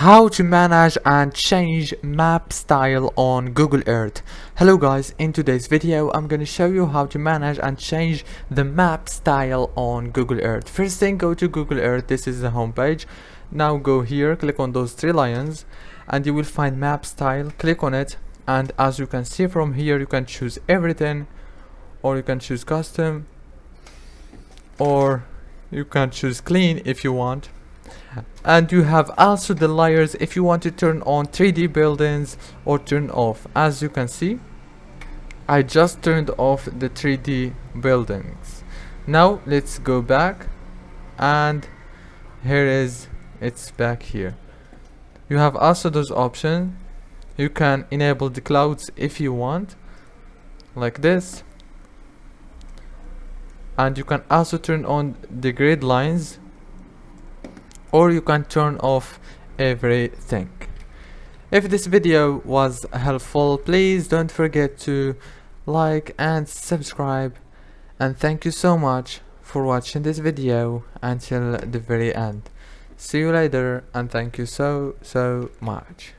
How to manage and change map style on Google Earth. Hello guys, in today's video I'm going to show you how to manage and change the map style on Google Earth. First thing, go to Google Earth. This is the home page. Now go here, click on those three lions and you will find map style. Click on it, and as you can see from here, you can choose everything, or you can choose custom, or you can choose clean if you want. And you have also the layers if you want to turn on 3D buildings or turn off. As you can see, I just turned off the 3D buildings. Now let's go back, and here is it's back here. You have also those options. You can enable the clouds if you want, like this, and you can also turn on the grid lines, or you can turn off everything. If this video was helpful, please don't forget to like and subscribe, and thank you so much for watching this video until the very end. See you later, and thank you so much.